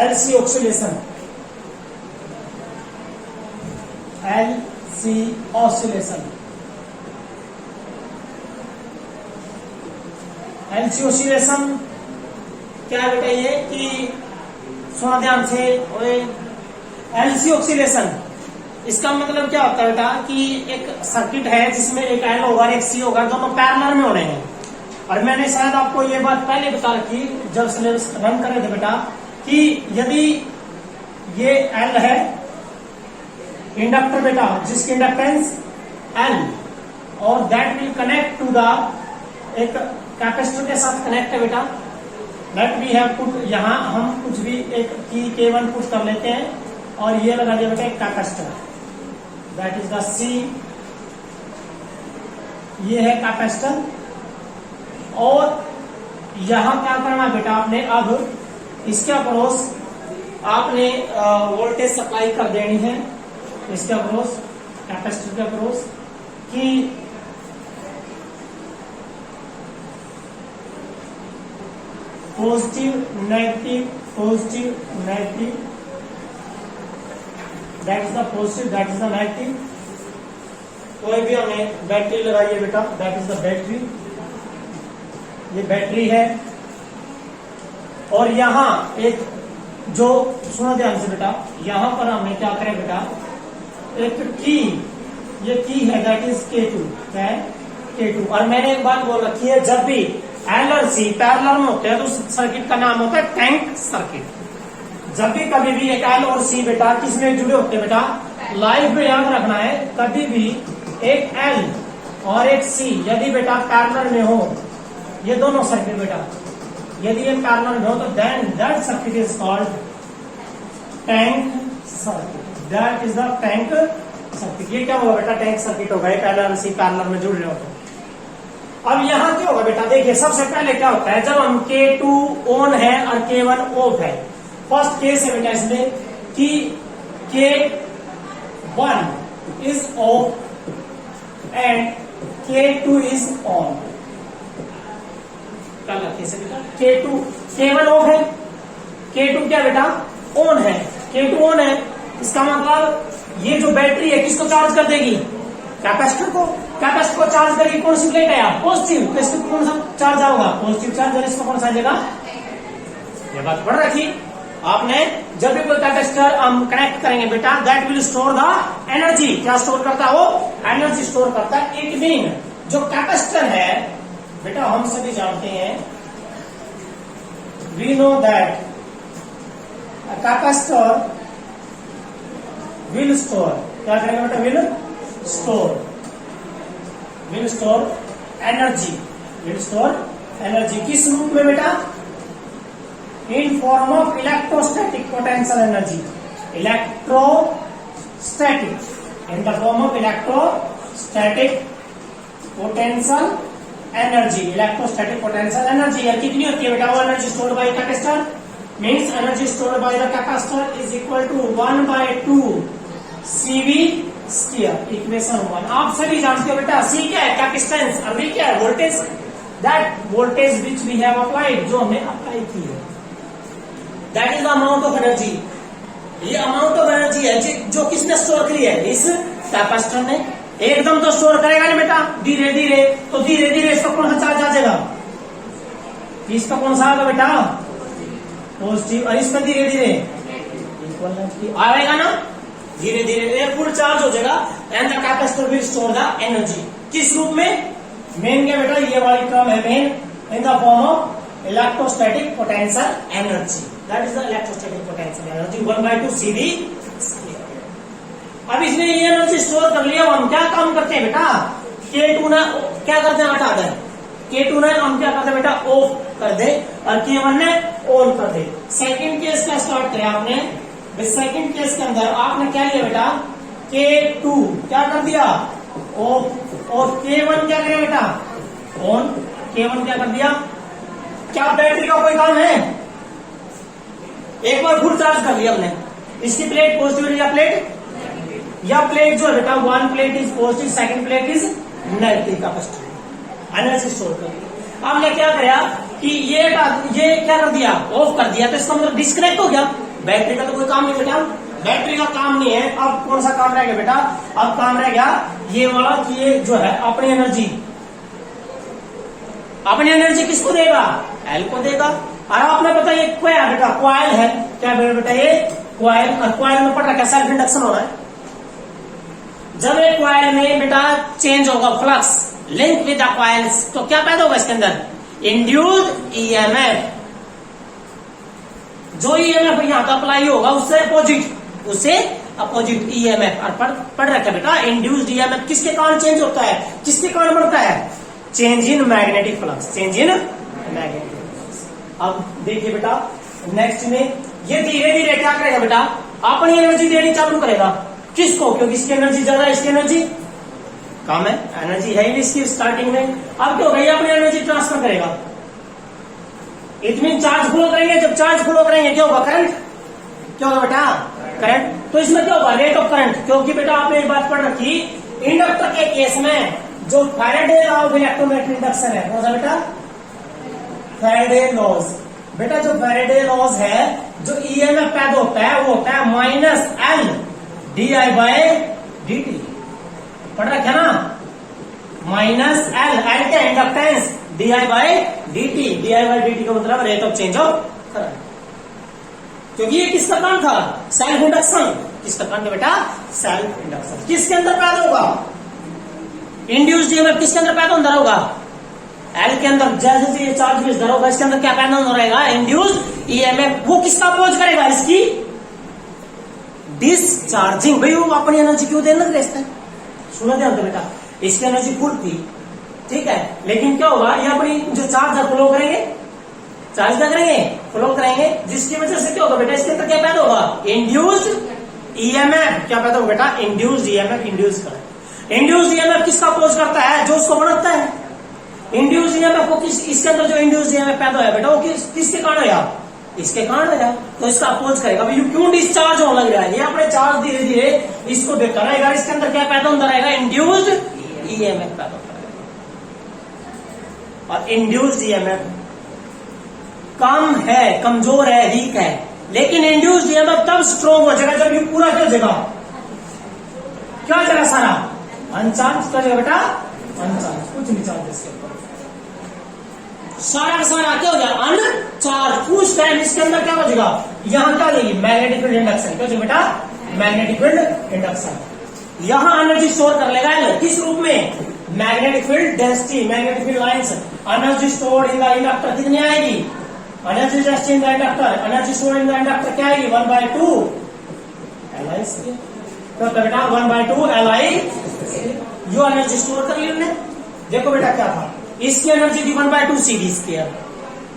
LC oscillation, LC oscillation, LC oscillation क्या है बेटा? ये कि सुना ध्यान से, LC ऑक्सीलेशन इसका मतलब क्या होता है बेटा कि एक सर्किट है जिसमें एक L होगा और एक C होगा, दोनों पैरेलल में होने हैं। और मैंने शायद आपको ये बात पहले बता रखी जब सिलेबस रन कर रहे थे बेटा कि यदि ये L है इंडक्टर बेटा, जिसकी इंडक्टेंस L और that will connect to the एक कैपेसिटर के साथ कनेक्ट है बेटा, दैट वी हैव पुट, यहां हम कुछ भी एक की K1 पुट कर लेते हैं और ये लगा दिया बेटा एक capacitor, that is the C, ये है कैपेसिटर। और यहां क्या करना बेटा आपने, अब इसके अक्रॉस आपने वोल्टेज सप्लाई कर देनी है, इसके अक्रॉस कैपेसिटर के अक्रॉस कि positive negative, positive negative, that is the positive, that is the negative. कोई भी हमने बैटरी लगाई है बेटा, दैट इज द बैटरी, ये बैटरी है। और यहां एक जो सुनो ध्यान से बेटा, यहां पर हमें क्या करें बेटा, एक की, ये की है दैट इज K2, क्या है K2। और मैंने एक बात बोल रखी है, जब भी L और C पैरेलल में होते हैं तो उस सर्किट का नाम होता है टैंक सर्किट। जब भी कभी भी एक L और C बेटा किसमें जुड़े होते हैं बेटा, लाइफ में याद रखना है, कभी भी एक L और एक C यदि बेटा पैरेलल में हो, ये दोनों सर्किट बेटा यदि ये पैरेलल में हो तो then that circuit is called tank circuit, that is the tank circuit. ये क्या होगा बेटा, टैंक सर्किट होगा, एक L और C पैरेलल में जुड़ रहे हो तो। अब यहां क्या होगा बेटा, देखिए सबसे पहले क्या होता है, जब हम K2 ऑन है और K1 ऑफ है, फर्स्ट केस है बेटा इसमें कि K1 is of and K2 is on. क्या लगता है बेटा, K1 ऑफ है, K2 क्या बेटा ऑन है, K2 ऑन है, इसका मतलब ये जो बैटरी है किसको चार्ज कर देगी, कैपेसिटर को। कैपेसिटर को चार्ज करेगी कौन सी प्लेट है यार, पॉजिटिव, तो इसको कौन सा चार्ज आएगा, पॉजिटिव चार्ज, और इसको कौन सा आ जाएगा, ये बात पढ़ रखी आपने। जब भी कोई कैपेसिटर हम कनेक्ट करेंगे बेटा, that will store the energy, क्या स्टोर करता है वो, एनर्जी स्टोर करता है। इट मीन जो कैपेसिटर है बेटा, हम सभी जानते हैं, we know that capacitor will store, क्या करेगा बेटा, will store energy, will store energy किस रूप में बेटा, in form of electrostatic potential energy, electrostatic, in the form of electrostatic potential energy, electrostatic potential energy. या कितनी होती है बेटा, वो energy stored by capacitor, means energy stored by the capacitor is equal to 1/2 CV square, equation 1। आप सभी जानते हो बेटा, C क्या है, कैपेसिटेंस, और V क्या है, voltage, that voltage which we have applied, जो हमने अप्लाई की है, that is the amount of energy. ये अमाउंट ऑफ एनर्जी है जो किसने स्टोर करी है, इस कैपेसिटर ने। एकदम तो स्टोर करेगा नहीं बेटा, धीरे धीरे, तो धीरे धीरे इसका कौन सा चार्ज आ जाएगा, इसका कौन सा आएगा बेटा, पॉजिटिव, और इसका धीरे धीरे इक्वल आएगा ना, धीरे धीरे फुल चार्ज हो जाएगा, and the capacitor will store the energy. किस रूप में, मेन क्या बेटा, ये वाली टर्म है main, in the form of electrostatic potential energy, that is the electrostatic potential energy 1/2 CV square. अब इसने ये एनर्जी स्टोर कर लिया, हम क्या काम करते हैं बेटा, K2 ने क्या करते हैं, हटा दें, K2 ने हम क्या करते हैं बेटा, ऑफ कर दे, और K1 ने ऑन कर दे। सेकंड केस का स्टार्ट करें आपने, सेकंड केस के अंदर आपने क्या लिया बेटा, K2 क्या कर दिया ऑफ, और K1 क्या करें बेटा ऑन, K1 क्या कर दिया। क्या बैटरी का कोई काम है, एक बार फुल चार्ज कर लिया हमने, इसकी प्लेट पॉजिटिव या प्लेट जो है बेटा, one plate is positive, second plate is negative capacitor, energy store कर ली। हमने क्या किया कि ये क्या कर दिया, ऑफ कर दिया, तो इसका मतलब डिस्कनेक्ट हो गया, बैटरी का तो कोई काम नहीं बेटा, बैटरी का काम नहीं है। अब कौन सा काम रह गया बेटा, अब काम रह गया ये वाला कि ये जो है अपनी एनर्जी, अपनी एनर्जी किसको देगा, एल को देगा। और आपने पता ये क्या है बेटा, कॉइल है, क्या बेटा ये कॉइल, और कॉइल में पड़ रखा है सेल्फ इंडक्शन हो रहा है। जब एक कॉइल में बेटा चेंज होगा flux link with the coils, तो क्या पैदा होगा इसके अंदर, इंड्यूस्ड ईएमएफ। जो ईएमएफ यहां का अप्लाई होगा उससे अपोजिट ईएमएफ। और पढ़ रखा है बेटा इंड्यूस्ड ईएमएफ किसके कारण चेंज होता है, किसके कारण बढ़ता है, change in magnetic flux, change in magnetic flux. अब देखिए बेटा नेक्स्ट में ये धीरे धीरे क्या करेगा बेटा, अपनी एनर्जी देनी चालू करेगा। किसको, क्योंकि इसकी एनर्जी ज्यादा है, इसकी एनर्जी कम है, एनर्जी है ही इसकी स्टार्टिंग में। अब क्या होगा, ये अपनी एनर्जी ट्रांसफर करेगा। इट मीन चार्ज फ्लो करेंगे, जब चार्ज फ्लो करेंगे क्या होगा, करंट, क्या होगा बेटा, करंट। तो इसमें क्या होगा, रेट ऑफ करंट, क्योंकि बेटा आपने एक बात पढ़ रखी इंडक्टर के केस में जो Faraday law of electromagnetic induction है, कौन सा बेटा, फैराडे लॉज। बेटा जो फैराडे लॉज है, जो ईएमएफ पैदा होता है वो होता है minus L D I by D T, पढ़ रखे ना, माइनस एल, एल क्या inductance, D I by D T, D I by D T का मतलब rate of change of current. क्योंकि ये किसका काम था, सेल्फ इंडक्शन, किसका काम था बेटा, सेल्फ इंडक्शन। किसके अंदर पैदा होगा, इंड्यूस्ड ईएमएफ किसके अंदर पैदा होता होगा, एल के अंदर। जैसे ये चार्ज भेज होगा इसके अंदर क्या पैदा हो रहेगा, इंड्यूस्ड ईएमएफ। वो किसका अपोज करेगा, इसकी डिसचार्जिंग। भाई वो अपनी एनर्जी क्यों देने लग रहे, सुना ध्यान दो बेटा, इसकी एनर्जी फुल थी, ठीक है, लेकिन क्या होगा, ये अपनी जो चार्ज है फ्लो करेंगे, चार्ज क्या करेंगे, फ्लो करेंगे, जिसकी वजह से क्या होगा बेटा, इसके अंदर क्या पैदा होगा, इंड्यूस्ड ईएमएफ। क्या पैदा होगा बेटा, induced EMF, induce current. Induced EMF किसका अपोज करता है, जो उसको बढ़ाता है। इंड्यूस्ड ईएमएफ को किस, इसके अंदर जो इंड्यूस्ड ईएमएफ पैदा होया बेटा वो किसके कारण होया, इसके कारण होया, तो इसका अपोज करेगा। भाई क्यों डिस्चार्ज होने लग रहा है, ये अपने चार्ज धीरे धीरे इसको देता रहेगा, इसके अंदर क्या पैदा होता रहेगा, इंड्यूस्ड ईएमएफ पैदा होता रहेगा। और इंड्यूस्ड ईएमएफ कम है, कमजोर है, वीक है, लेकिन इंड्यूस्ड ईएमएफ तब स्ट्रॉन्ग हो जाएगा जब ये पूरा क्या हो जाएगा, क्या हो जाएगा, सारा अनचार्ज, क्या हो जाएगा बेटा, अनचार्ज, कुछ नहीं चार्ज इसके ऊपर, सारा का सारा क्या हो जाएगा, अनचार्ज। उस टाइम इसके अंदर क्या हो जाएगा, यहां क्या हो जाएगी, मैग्नेटिक फील्ड इंडक्शन, क्या हो जाएगा बेटा, मैग्नेटिक फील्ड इंडक्शन। यहां एनर्जी स्टोर कर लेगा, किस रूप में, magnetic field density, magnetic field lines, energy stored in the inductor कितनी आएगी, energy density in the inductor, energy stored in the inductor क्या आएगी, 1/2 LI स्क्वायर। तो बेटा 1/2 LI, जो एनर्जी स्टोर कर ली हमने। देखो बेटा क्या था, इसकी एनर्जी थी 1/2 CD स्क्वायर,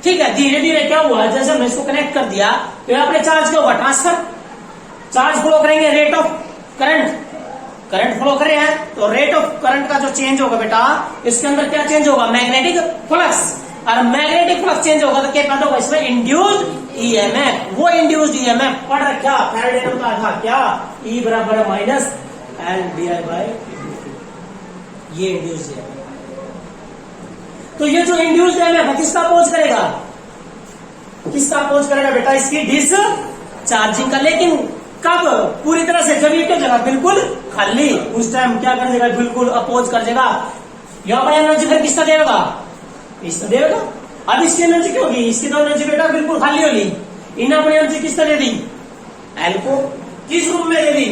ठीक है। धीरे धीरे क्या हुआ, जैसे हमने इसको कनेक्ट कर दिया तो अपने चार्ज क्या होगा, ट्रांसफर, चार्ज फ्लो करेंगे, rate of current, current flow कर रहे हैं तो रेट ऑफ करंट का जो चेंज होगा बेटा, इसके अंदर क्या चेंज होगा, मैग्नेटिक फ्लक्स। और मैग्नेटिक फ्लक्स चेंज होगा तो क्या पैदा होगा, इसमें इंड्यूस्ड ईएमएफ। वो इंड्यूस्ड ईएमएफ पढ़ रखा फैराडे ने बताया था क्या, E बराबर minus L D I by, ये इंड्यूस्ड ईएमएफ। तो ये जो इंड्यूस्ड ईएमएफ है किसका अपोज करेगा, किसका अपोज करेगा बेटा, इसकी डिसचार्जिंग का। लेकिन कब, पूरी तरह से, जब ये क्या जगह बिल्कुल खाली, उस टाइम क्या कर देगा, बिल्कुल अपोज कर देगा। यहाँ पर एनर्जी फिर किसका देगा, इसका देगा। अब इसकी एनर्जी क्या होगी, इसकी तो एनर्जी बेटा बिल्कुल खाली होगी, इन अपनी एनर्जी किसका दे दी, एल को। किस रूप में दे दी,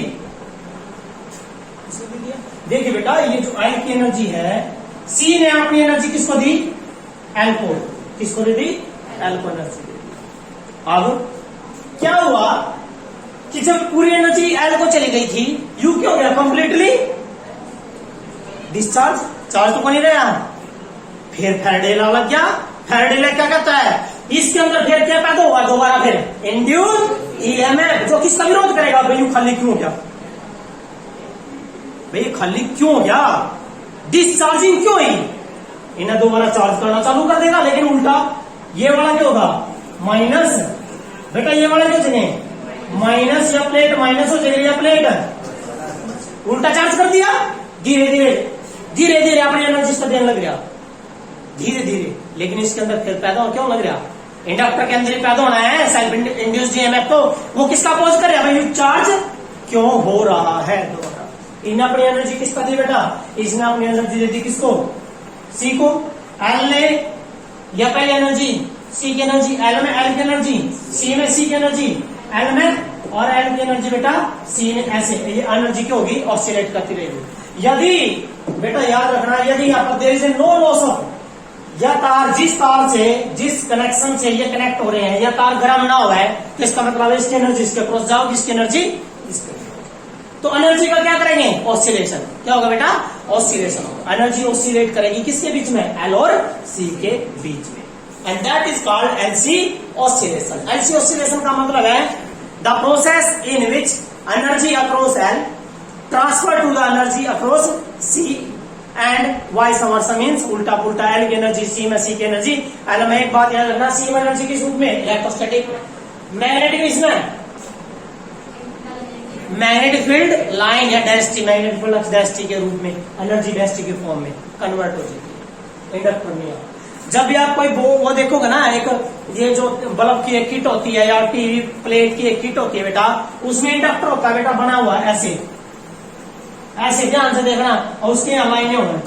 देखिए बेटा ये जो एल की एनर्जी है, सी ने अपनी एनर्जी किसको दी, एल को, किसको दे दी, एल को एनर्जी दे दी। अब क्या हुआ कि जब पूरी एनर्जी एल को चली गई थी, यू क्या हो गया, कंप्लीटली डिस्चार्ज, चार्ज तो नहीं रहा। फिर फैराडे लॉ लग गया, फैराडे लॉ क्या कहता है, इसके अंदर फिर क्या पैदा हुआ, दोबारा फिर इंड्यूस्ड ईएमएफ, जो किसका विरोध करेगा, भाई यू खाली क्यों हो गया, भाई खाली क्यों हो गया, डिस्चार्जिंग क्यों हुई, इन्हें दोबारा चार्ज करना चालू कर देगा। लेकिन उल्टा ये वाला क्या होगा, माइनस, बेटा ये वाला क्या जगह माइनस, या प्लेट माइनस हो जाएगी, या प्लेट उल्टा चार्ज कर दिया, धीरे धीरे धीरे धीरे अपनी एनर्जी को देने लग गया, धीरे धीरे। लेकिन इसके अंदर फिर पैदा क्यों लग रहा, इंडक्टर के अंदर ही पैदा होना है सेल्फ इंड्यूस्ड ईएमएफ, तो वो किसका अपोज करे भाई, चार्ज क्यों हो रहा है दोबारा। इन्हें अपनी एनर्जी किसका दी बेटा, इसने अपनी एनर्जी दे दी किसको, सी को। एल ने या पहले एनर्जी सी की एनर्जी एल में, एल की एनर्जी सी में, सी की एनर्जी एल में, और एल की एनर्जी बेटा सी में, ऐसे ये एनर्जी क्या होगी, ऑसिलेट करती रहेगी। यदि बेटा याद रखना, यदि यहाँ पर there is no loss of, या तार जिस तार से, जिस कनेक्शन से ये कनेक्ट हो रहे हैं, या तार गर्म ना हुआ है, तो इसका मतलब है इसकी एनर्जी इसके क्रॉस जाओ, जिसकी एनर्जी इसके, तो एनर्जी का क्या करेंगे, ऑसिलेशन। क्या होगा बेटा, ऑसिलेशन होगा। एनर्जी ऑसिलेट करेगी किसके बीच में, एल और सी के बीच में, and that is called LC oscillation. LC oscillation का मतलब है the process in which energy across L transfer to the energy across C and vice versa, means उल्टा पुल्टा। एल की एनर्जी सी में, सी की एनर्जी एल में। एक बात याद रखना, सी में एनर्जी किस रूप में, इलेक्ट्रोस्टैटिक, मैग्नेटिक इसमें मैग्नेटिक फील्ड लाइन या डेंसिटी, मैग्नेटिक फ्लक्स डेंसिटी के रूप में एनर्जी डेंसिटी के फॉर्म में कन्वर्ट हो जाती है इंडक्टर में। जब भी आप कोई वो देखोगे ना, एक ये जो बल्ब की एक किट होती है या टीवी प्लेट की एक किट होती है बेटा, उसमें इंडक्टर होता है बेटा बना हुआ ऐसे, ऐसे ध्यान से देखना, और उसके यहाँ लाइनें होंगे,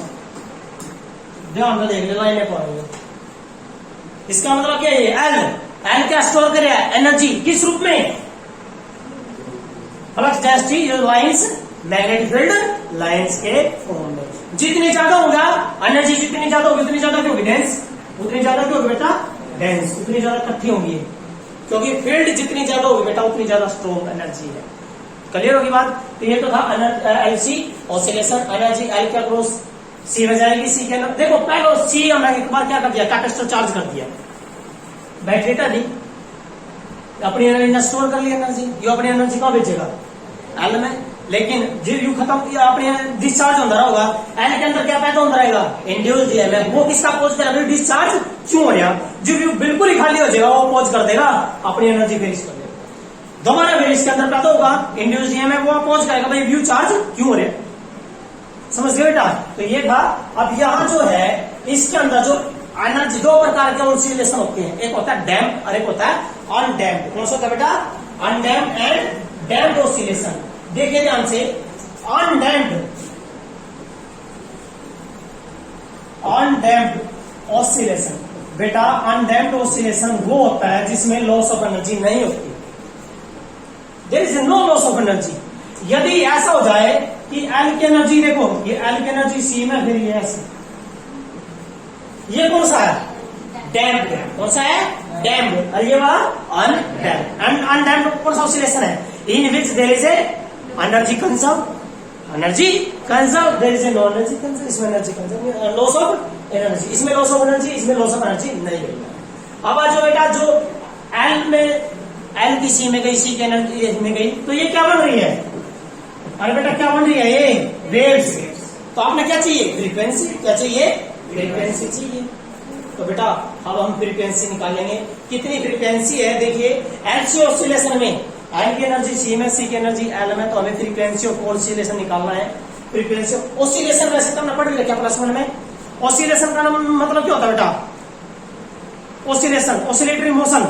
ध्यान से देख ले लाइनें पड़ेंगे। इसका मतलब क्या है, एल, एल क्या स्टोर करे एनर्जी किस रूप में, फ्लक्स डेंसिटी, जो लाइंस मैग्नेटिक फील्ड लाइंस के फॉर्म में। जितनी ज्यादा होगा एनर्जी, जितनी ज्यादा होगी उतनी ज्यादा क्या होगी, डेंस, उतनी ज्यादा क्या होगी बेटा, डेंस, उतनी ज्यादा इकट्ठी होंगी, क्योंकि फील्ड जितनी ज्यादा होगी बेटा उतनी ज्यादा स्ट्रॉन्ग एनर्जी है। क्लियर होगी बात। तो ये तो था एलसी ऑसिलेशन, एनर्जी एल के अक्रॉस सी में जाएगी, सी के अंदर देखो पहले सी हमने एक बार क्या कर दिया, कैपेसिटर चार्ज कर दिया, बैटरी का दी अपनी एनर्जी स्टोर कर लिया एनर्जी, ये अपनी एनर्जी कहाँ बेचेगा, एल में। लेकिन जब यू खत्म किया अपने डिस्चार्ज होता होगा, एल के अंदर क्या पैदा होता रहेगा, इंड्यूस्ड ईएमएफ। वो किसका अपोज करेगा, डिस्चार्ज क्यों हो रहा, जब यू बिल्कुल ही खाली हो जाएगा वो अपोज कर देगा, अपनी एनर्जी फिनिश कर देगा, दोबारा फिर इसके अंदर पैदा होगा इंड्यूस्ड ईएमएफ, वो अपोज करेगा भाई व्यू चार्ज क्यों हो रहे, समझ गए बेटा। तो ये था। अब यहाँ जो है इसके अंदर जो एनर्जी, दो प्रकार के ऑसिलेशन होते हैं, एक होता है डैम्प और एक होता है अनडैम्प्ड। कौन सा होता है बेटा, अनडैम्प्ड एंड डैम्प्ड ऑसिलेशन। देखिए ध्यान से, अनडैम्प्ड ऑसिलेशन बेटा, अनडैम्प्ड ऑसिलेशन वो होता है जिसमें लॉस ऑफ एनर्जी नहीं होती, there is no loss of energy. यदि ऐसा हो जाए कि एल की एनर्जी देखो, ये एल की एनर्जी सी में, फिर ये ऐसे, ये कौन सा है, डैम्प्ड है, कौन सा है, डैम्प्ड, और ये वाला अनडैम्प्ड। अनडैम्प्ड कौन सा ऑसिलेशन है, in which there is a energy conserve, energy conserve, there is a no energy conserve, इसमें energy conserve, loss of energy, इसमें लॉस ऑफ एनर्जी, इसमें लॉस ऑफ एनर्जी नहीं मिलता। अब जो बेटा जो एल में, एल की सी में गई, सी की एनर्जी में गई, तो ये क्या बन रही है, अरे बेटा क्या बन रही है, ये वेव्स। तो आपने क्या चाहिए, फ्रीक्वेंसी, क्या चाहिए, फ्रीक्वेंसी चाहिए। तो बेटा अब हम फ्रीक्वेंसी निकालेंगे, कितनी फ्रीक्वेंसी है, देखिए एलसी ऑसिलेशन में एल की एनर्जी सी में, सी की एनर्जी एल में, तो हमें फ्रीक्वेंसी ऑफ ऑसिलेशन निकालना है। फ्रीक्वेंसी ऑफ ऑसिलेशन वैसे तो हमने पढ़ लिया क्या प्लस वन में। ऑसिलेशन का मतलब क्या होता है बेटा, oscillation, oscillatory motion,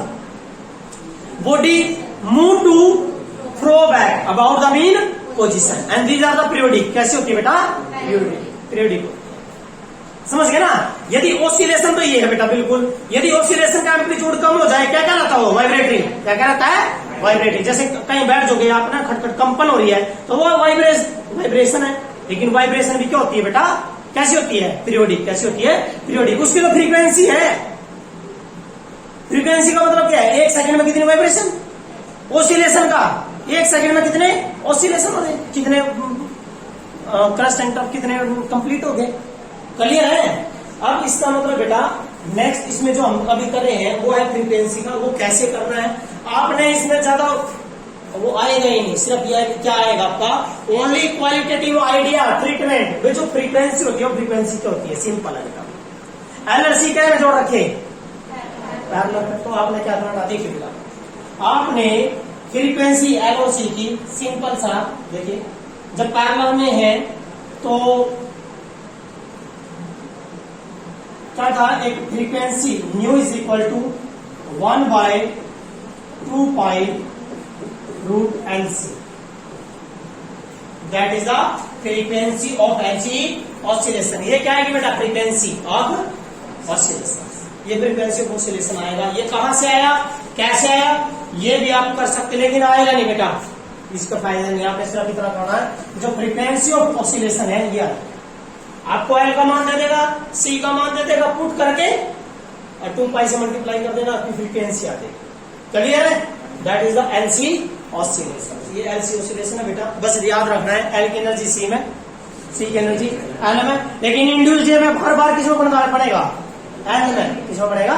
body move to fro back about the mean position and these are the periodic. कैसे होती है बेटा, पीरियोडिक, समझ गए ना। यदि ऑसिलेशन तो ये है बेटा बिल्कुल, यदि ऑसिलेशन का एम्पलीट्यूड कम हो जाए क्या कहलाता है वो, वाइब्रेटरी, क्या कहलाता है, वाइब्रेटरी। जैसे कहीं बैठ जाओगे आप ना, खटखट कंपन हो रही है तो वो वाइब्रेशन है, लेकिन वाइब्रेशन भी क्या होती है बेटा, कैसी होती है, पीरियोडिक। कैसी होती है, पीरियोडिक। उसकी तो फ्रीक्वेंसी है, फ्रीक्वेंसी का मतलब क्या है, एक सेकंड में कितनी वाइब्रेशन, ऑसिलेशन का एक सेकंड में कितने ऑसिलेशन हो गए, कितने क्रस्ट एंड टफ कितने कंप्लीट हो गए, क्लियर है। अब इसका मतलब बेटा नेक्स्ट इसमें जो हम अभी कर रहे हैं वो है फ्रीक्वेंसी का। वो कैसे करना है, आपने इसमें ज्यादा वो आएगा ही नहीं, सिर्फ ये क्या आएगा आपका, ओनली क्वालिटेटिव आइडिया ट्रीटमेंट। जो फ्रीक्वेंसी होती है वो फ्रीक्वेंसी क्या होती है, सिंपल है बेटा। एलसी क्या में जोड़ रखे, पैरेलल। तो आपने क्या करना, देखिए बेटा आपने फ्रीक्वेंसी एलओसी की सिंपल सा देखिए, जब पैरेलल में है तो क्या था, एक frequency nu is equal to 1/2π√LC. That is the frequency of LC oscillation. ये क्या है बेटा? Frequency of oscillation. ये फ्रीक्वेंसी ऑफ ऑसिलेशन आएगा. ये कहां से आया, कैसे आया, ये भी आप कर सकते, लेकिन आएगा नहीं बेटा, इसका फायदा नहीं. आपने सिर्फ इतना करना है, जो फ्रीक्वेंसी ऑफ ऑसिलेशन है ये आपको L का मान दे देगा, C का मान दे देगा, पुट करके और 2π से मल्टीप्लाई कर देना, आपकी फ्रीक्वेंसी आ जाएगी. क्लियर है? That is the LC oscillation. ये LC ऑसिलेशन है बेटा, बस याद रखना है. L की एनर्जी C में, C की एनर्जी L में, लेकिन इंड्यूस में हर बार किसमें बनाना पड़ेगा? L में. किसमें पड़ेगा?